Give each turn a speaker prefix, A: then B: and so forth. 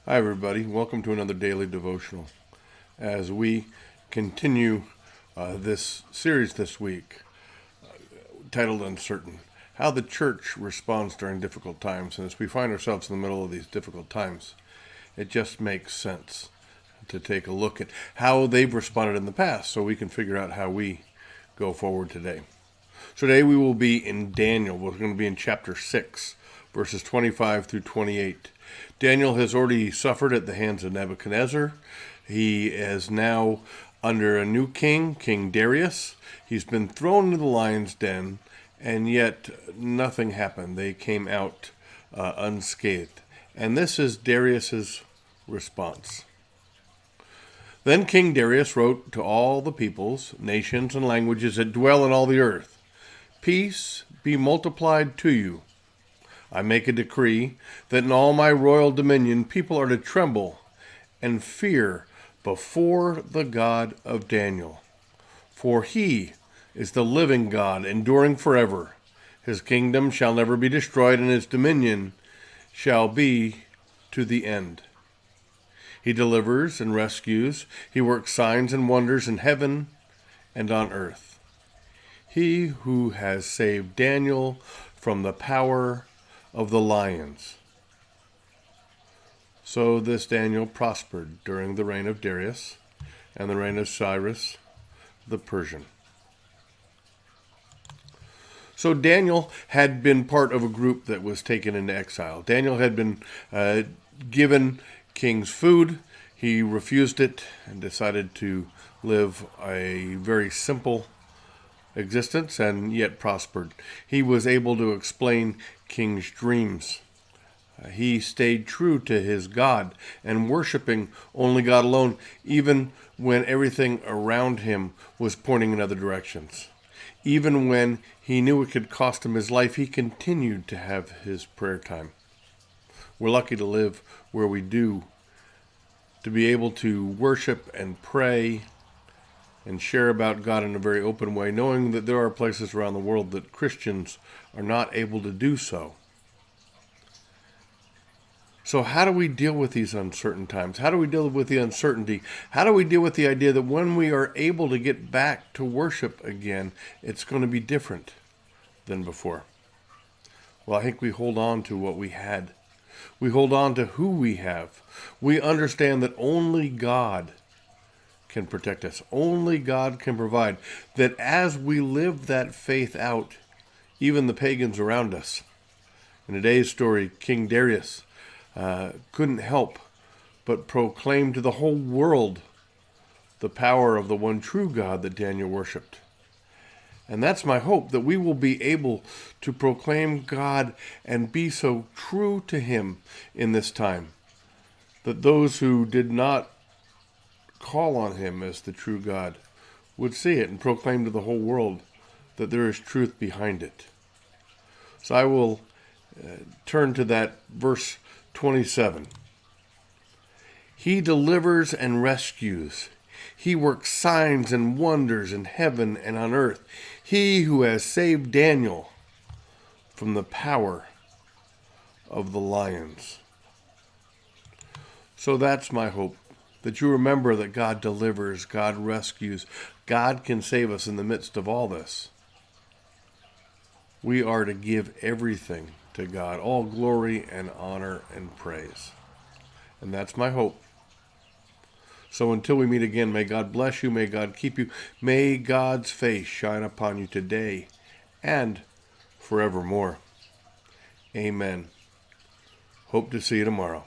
A: Hi, everybody. Welcome to another daily devotional. As we continue this series this week, titled Uncertain, how the church responds during difficult times. And as we find ourselves in the middle of these difficult times, it just makes sense to take a look at how they've responded in the past so we can figure out how we go forward today. So today we will be in Daniel. We're going to be in chapter 6, verses 25 through 28. Daniel has already suffered at the hands of Nebuchadnezzar. He is now under a new king, King Darius. He's been thrown into the lion's den, and yet nothing happened. They came out unscathed. And this is Darius's response. Then King Darius wrote to all the peoples, nations, and languages that dwell in all the earth, "Peace be multiplied to you. I make a decree that in all my royal dominion people are to tremble and fear before the God of Daniel. For he is the living God, enduring forever. His kingdom shall never be destroyed, and his dominion shall be to the end. He delivers and rescues. He works signs and wonders in heaven and on earth. He who has saved Daniel from the power of the lions." So this Daniel prospered during the reign of Darius and the reign of Cyrus the Persian. So Daniel had been part of a group that was taken into exile. Daniel had been given king's food. He refused it and decided to live a very simple existence and yet prospered. He was able to explain king's dreams. He stayed true to his God and worshiping only God alone, even when everything around him was pointing in other directions. Even when he knew it could cost him his life, he continued to have his prayer time. We're lucky to live where we do, to be able to worship and pray and share about God in a very open way, knowing that there are places around the world that Christians are not able to do so. So how do we deal with these uncertain times? How do we deal with the uncertainty? How do we deal with the idea that when we are able to get back to worship again, it's going to be different than before? Well, I think we hold on to what we had. We hold on to who we have. We understand that only God can protect us. Only God can provide. That as we live that faith out, even the pagans around us. In today's story, King Darius couldn't help but proclaim to the whole world the power of the one true God that Daniel worshipped. And that's my hope, that we will be able to proclaim God and be so true to him in this time, that those who did not call on him as the true God would see it and proclaim to the whole world that there is truth behind it. So I will turn to that verse 27. He delivers and rescues. He works signs and wonders in heaven and on earth. He who has saved Daniel from the power of the lions. So that's my hope, that you remember that God delivers, God rescues, God can save us in the midst of all this. We are to give everything to God, all glory and honor and praise. And that's my hope. So until we meet again, may God bless you, may God keep you, may God's face shine upon you today and forevermore. Amen. Hope to see you tomorrow.